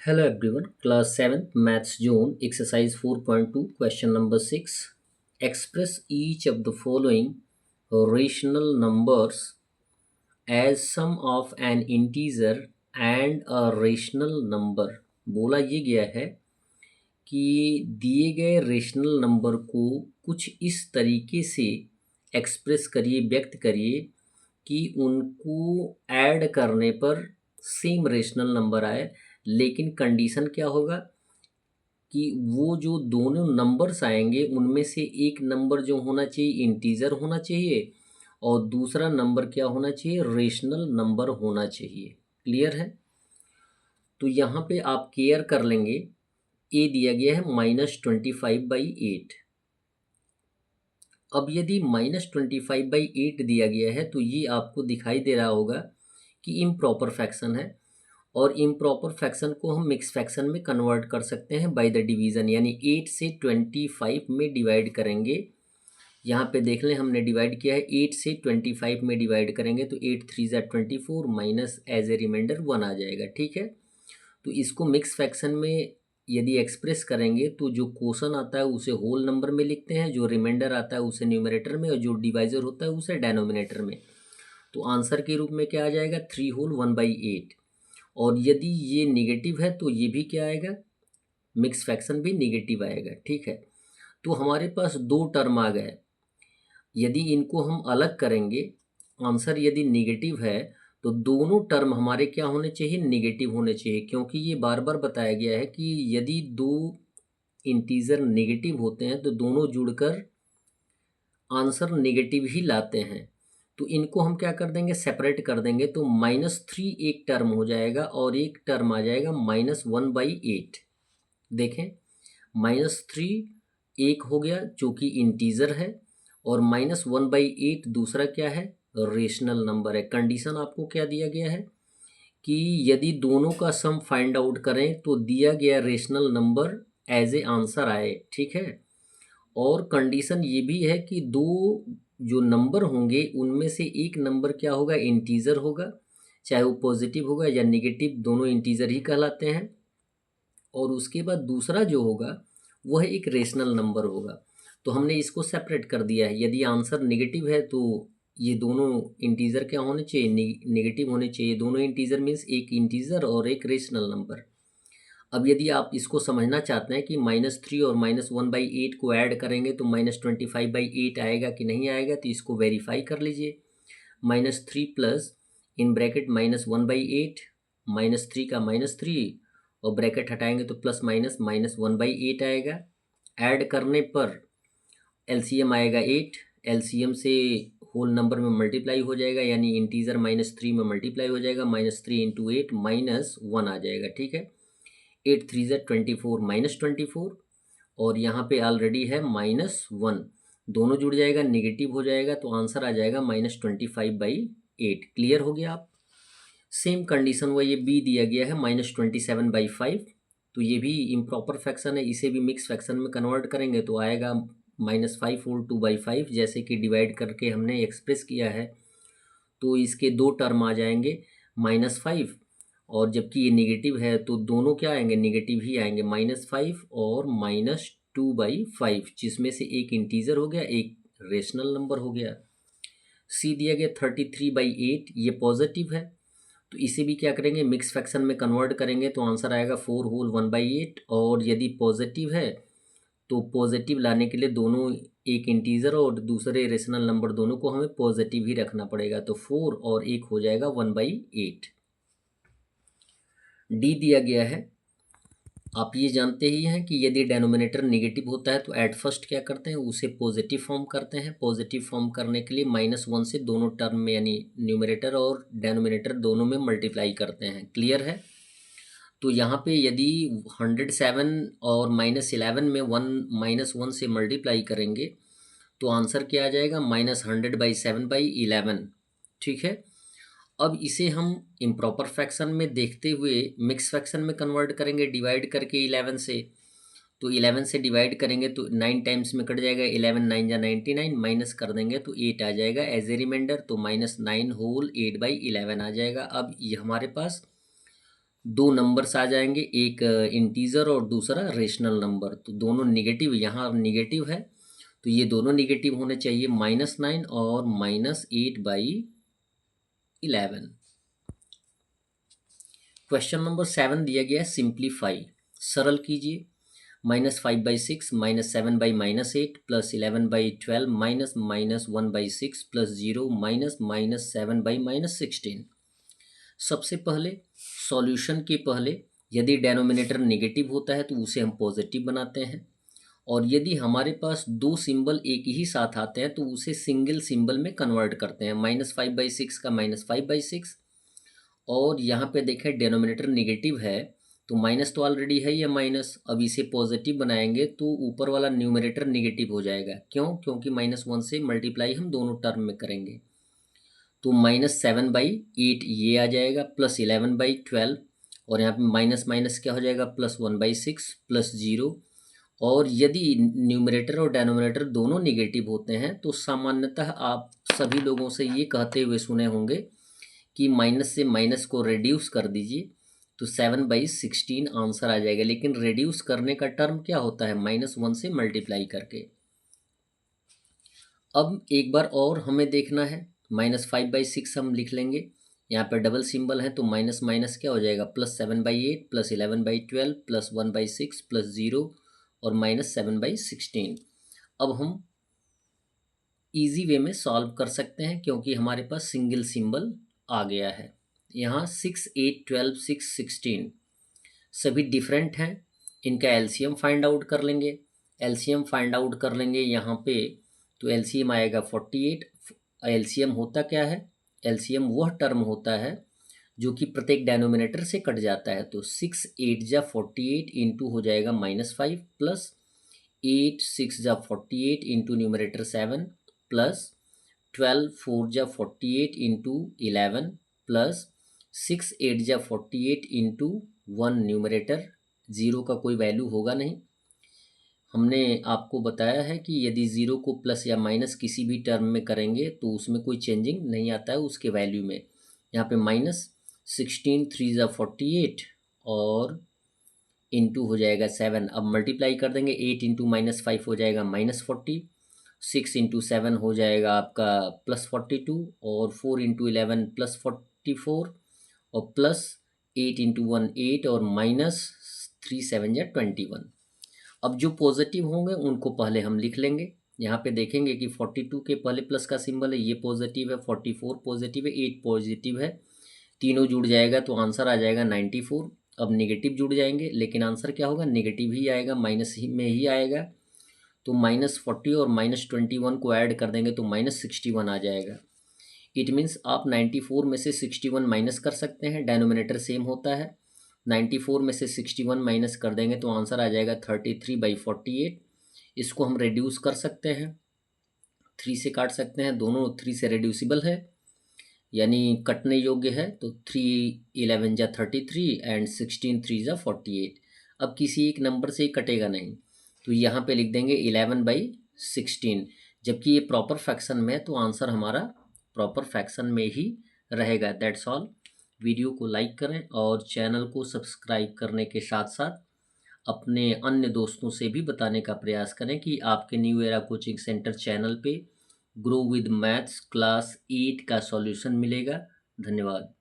Hello everyone, class 7th Maths Zone exercise 4.2 question number 6. Express each of the following rational numbers as sum of an integer and a rational number. बोला ये गया है कि दिए गए rational number को कुछ इस तरीके से एक्सप्रेस करिए, व्यक्त करिए कि उनको ऐड करने पर सेम रेशनल नंबर आए। लेकिन कंडीशन क्या होगा कि वो जो दोनों नंबर्स आएंगे उनमें से एक नंबर जो होना चाहिए इंटीजर होना चाहिए और दूसरा नंबर क्या होना चाहिए, रेशनल नंबर होना चाहिए। क्लियर है? तो यहाँ पे आप केयर कर लेंगे, ए दिया गया है -25/8। अब यदि -25/8 दिया गया है तो ये आपको दिखाई दे रहा होगा कि इम्प्रॉपर फ्रैक्शन है, और इम्प्रॉपर फ्रैक्शन को हम मिक्स फ्रैक्शन में कन्वर्ट कर सकते हैं बाय द डिवीज़न, यानी 8 से 25 में डिवाइड करेंगे। यहाँ पे देख लें, हमने डिवाइड किया है 8 से 25 में डिवाइड करेंगे तो 8 3 ज़ा 24 माइनस एज ए रिमाइंडर 1 आ जाएगा। ठीक है, तो इसको मिक्स फ्रैक्शन में यदि एक्सप्रेस करेंगे तो जो क्वोशन आता है उसे होल नंबर में लिखते हैं, जो रिमाइंडर आता है उसे न्यूमरेटर में, और जो डिवाइजर होता है उसे डेनोमिनेटर में। तो आंसर के रूप में क्या आ जाएगा, 3 होल 1/8। और यदि ये निगेटिव है तो ये भी क्या आएगा, मिक्स फ्रैक्शन भी निगेटिव आएगा। ठीक है, तो हमारे पास दो टर्म आ गए। यदि इनको हम अलग करेंगे, आंसर यदि निगेटिव है तो दोनों टर्म हमारे क्या होने चाहिए, निगेटिव होने चाहिए, क्योंकि ये बार बार बताया गया है कि यदि दो इंटीजर नेगेटिव होते हैं तो दोनों जुड़कर आंसर नेगेटिव ही लाते हैं। तो इनको हम क्या कर देंगे, सेपरेट कर देंगे, तो -3 एक टर्म हो जाएगा और एक टर्म आ जाएगा -1/8। देखें, -3 एक हो गया जो कि इंटीजर है, और -1/8 दूसरा क्या है, रेशनल नंबर है। कंडीशन आपको क्या दिया गया है कि यदि दोनों का सम फाइंड आउट करें तो दिया गया rational number as a answer आए। ठीक है, और कंडीशन ये भी है कि दो जो नंबर होंगे उनमें से एक नंबर क्या होगा, इंटीजर होगा, चाहे वो पॉजिटिव होगा या नेगेटिव, दोनों इंटीजर ही कहलाते हैं। और उसके बाद दूसरा जो होगा वह एक रेशनल नंबर होगा। तो हमने इसको सेपरेट कर दिया है। यदि आंसर नेगेटिव है तो ये दोनों इंटीजर क्या होने चाहिए, नेगेटिव होने चाहिए। दोनों इंटीजर मीन्स एक इंटीजर और एक रेशनल नंबर। अब यदि आप इसको समझना चाहते हैं कि -3 और -1/8 को ऐड करेंगे तो -25/8 आएगा कि नहीं आएगा, तो इसको वेरीफाई कर लीजिए। -3 प्लस इन ब्रैकेट -1/8, -3 का -3 और ब्रैकेट हटाएंगे तो प्लस माइनस -1/8 आएगा। ऐड करने पर एलसीएम आएगा 8, एलसीएम से होल नंबर में मल्टीप्लाई हो जाएगा, यानी इंटीजर -3 में मल्टीप्लाई हो जाएगा, -3 इंटू 8 -1 आ जाएगा। ठीक है, 8 3 ज़ा 24 -24, और यहाँ पे ऑलरेडी है -1, दोनों जुड़ जाएगा, नेगेटिव हो जाएगा, तो आंसर आ जाएगा -25/8। क्लियर हो गया आप? सेम कंडीशन हुआ, ये बी दिया गया है -27/5, तो ये भी इम्प्रॉपर फ्रैक्शन है, इसे भी मिक्स फ्रैक्शन में कन्वर्ट करेंगे तो आएगा -5 होल 2/5, जैसे कि डिवाइड करके हमने एक्सप्रेस किया है। तो इसके दो टर्म आ जाएंगे -5, और जबकि ये नेगेटिव है तो दोनों क्या आएंगे, नेगेटिव ही आएंगे, -5 और -2/5, जिसमें से एक इंटीजर हो गया, एक रेशनल नंबर हो गया। सी दिया गया 33/8, ये पॉजिटिव है, तो इसे भी क्या करेंगे, मिक्स फ्रैक्शन में कन्वर्ट करेंगे तो आंसर आएगा 4 होल 1/8। और यदि पॉजिटिव है तो पॉजिटिव लाने के लिए दोनों, एक इंटीजर और दूसरे रेशनल नंबर, दोनों को हमें पॉजिटिव ही रखना पड़ेगा, तो 4 और 1 हो जाएगा 1/8। डी दिया गया है, आप ये जानते ही हैं कि यदि डेनोमिनेटर नेगेटिव होता है तो एट फर्स्ट क्या करते हैं, उसे पॉजिटिव फॉर्म करते हैं। पॉजिटिव फॉर्म करने के लिए -1 से दोनों टर्म में, यानी न्यूमरेटर और डेनोमिनेटर दोनों में मल्टीप्लाई करते हैं। क्लियर है? तो यहाँ पे यदि 107 और -11 में 1 से मल्टीप्लाई करेंगे तो आंसर क्या आ जाएगा, -100/7/11। ठीक है, अब इसे हम इम्प्रॉपर फ्रैक्शन में देखते हुए मिक्स फ्रैक्शन में कन्वर्ट करेंगे, डिवाइड करके 11 से। तो 11 से डिवाइड करेंगे तो 9 टाइम्स में कट जाएगा, 11 9 जा 99, माइनस कर देंगे तो 8 आ जाएगा एज ए रिमाइंडर, तो -9 होल 8/11 आ जाएगा। अब ये हमारे पास दो नंबर्स आ जाएंगे, एक इंटीजर और दूसरा रेशनल नंबर, तो दोनों निगेटिव, यहाँ निगेटिव है तो ये दोनों निगेटिव होने चाहिए, -9 और -8/11। क्वेश्चन नंबर 7 दिया गया है, सिंप्लीफाई, सरल कीजिए। -5/6 -7/-8 +11/12 -(-1/6 +0 -(-7/-16)। सबसे पहले सॉल्यूशन के पहले यदि डेनोमिनेटर नेगेटिव होता है तो उसे हम पॉजिटिव बनाते हैं, और यदि हमारे पास दो सिंबल एक ही साथ आते हैं तो उसे सिंगल सिंबल में कन्वर्ट करते हैं। -5/6 का -5/6, और यहाँ पे देखें डेनोमिनेटर नेगेटिव है तो माइनस तो ऑलरेडी है या माइनस, अब इसे पॉजिटिव बनाएंगे तो ऊपर वाला न्यूमरेटर नेगेटिव हो जाएगा। क्यों? क्योंकि -1 से मल्टीप्लाई हम दोनों टर्म में करेंगे। तो -7/8 ये आ जाएगा, +11/12, और यहाँ पे माइनस माइनस क्या हो जाएगा, +1/6 +0। और यदि न्यूमरेटर और डेनोमिनेटर दोनों नेगेटिव होते हैं तो सामान्यतः आप सभी लोगों से ये कहते हुए सुने होंगे कि माइनस से माइनस को रिड्यूस कर दीजिए तो 7/16 आंसर आ जाएगा। लेकिन रिड्यूस करने का टर्म क्या होता है, -1 से मल्टीप्लाई करके। अब एक बार और हमें देखना है, -5/6 हम लिख लेंगे, यहाँ पर डबल सिंबल है तो माइनस माइनस क्या हो जाएगा, +7/8 +11/12 +1/6 +0 और -7/16। अब हम इजी वे में सॉल्व कर सकते हैं क्योंकि हमारे पास सिंगल सिंबल आ गया है। यहाँ 6, 8, 12, 6, 16 सभी डिफरेंट हैं, इनका एलसीएम फाइंड आउट कर लेंगे। एलसीएम फाइंड आउट कर लेंगे यहाँ पे, तो एलसीएम आएगा 48। एलसीएम होता क्या है, एलसीएम वह टर्म होता है जो कि प्रत्येक डेनोमिनेटर से कट जाता है। तो 6 8 जा 48 इंटू हो जाएगा -5 प्लस 8 6 जा 48 इंटू न्यूमरेटर 7 प्लस 12 4 जा 48 इंटू 11 प्लस 6 8 जा 48 इंटू 1 न्यूमरेटर, ज़ीरो का कोई वैल्यू होगा नहीं। हमने आपको बताया है कि यदि ज़ीरो को प्लस या माइनस किसी भी टर्म में करेंगे तो उसमें कोई चेंजिंग नहीं आता है उसके वैल्यू में। यहाँ पे -16 3 जा 48 और इंटू हो जाएगा 7। अब मल्टीप्लाई कर देंगे, 8 इंटू -5 हो जाएगा -40, 6 इंटू 7 हो जाएगा आपका +42, और 4 इंटू 11 +44, और प्लस 8 इंटू 1 8 और -3 7 या 21। अब जो पॉजिटिव होंगे उनको पहले हम लिख लेंगे। यहाँ पे देखेंगे कि 42 के पहले प्लस का सिंबल है, ये पॉजिटिव है, 44 पॉजिटिव है, 8 पॉजिटिव है, तीनों जुड़ जाएगा तो आंसर आ जाएगा 94। अब नेगेटिव जुड़ जाएंगे लेकिन आंसर क्या होगा, नेगेटिव ही आएगा, माइनस ही में ही आएगा। तो -40 और -21 को ऐड कर देंगे तो -61 आ जाएगा। इट मीन्स आप 94 में से 61 माइनस कर सकते हैं, डेनोमिनेटर सेम होता है। 94 में से 61 माइनस कर देंगे तो आंसर आ जाएगा 33/48। इसको हम रिड्यूस कर सकते हैं, 3 से काट सकते हैं, दोनों 3 से रिड्यूसिबल है यानी कटने योग्य है। तो 3 11 जा 33 एंड 16 3 जा 48। अब किसी एक नंबर से ही कटेगा नहीं तो यहाँ पे लिख देंगे 11/16, जबकि ये प्रॉपर फ्रैक्शन में है तो आंसर हमारा प्रॉपर फ्रैक्शन में ही रहेगा। That's all. वीडियो को लाइक करें और चैनल को सब्सक्राइब करने के साथ साथ अपने अन्य दोस्तों से भी बताने का प्रयास करें कि आपके new era coaching centre channel पे ग्रो विद मैथ्स क्लास 8 का सॉल्यूशन मिलेगा। धन्यवाद।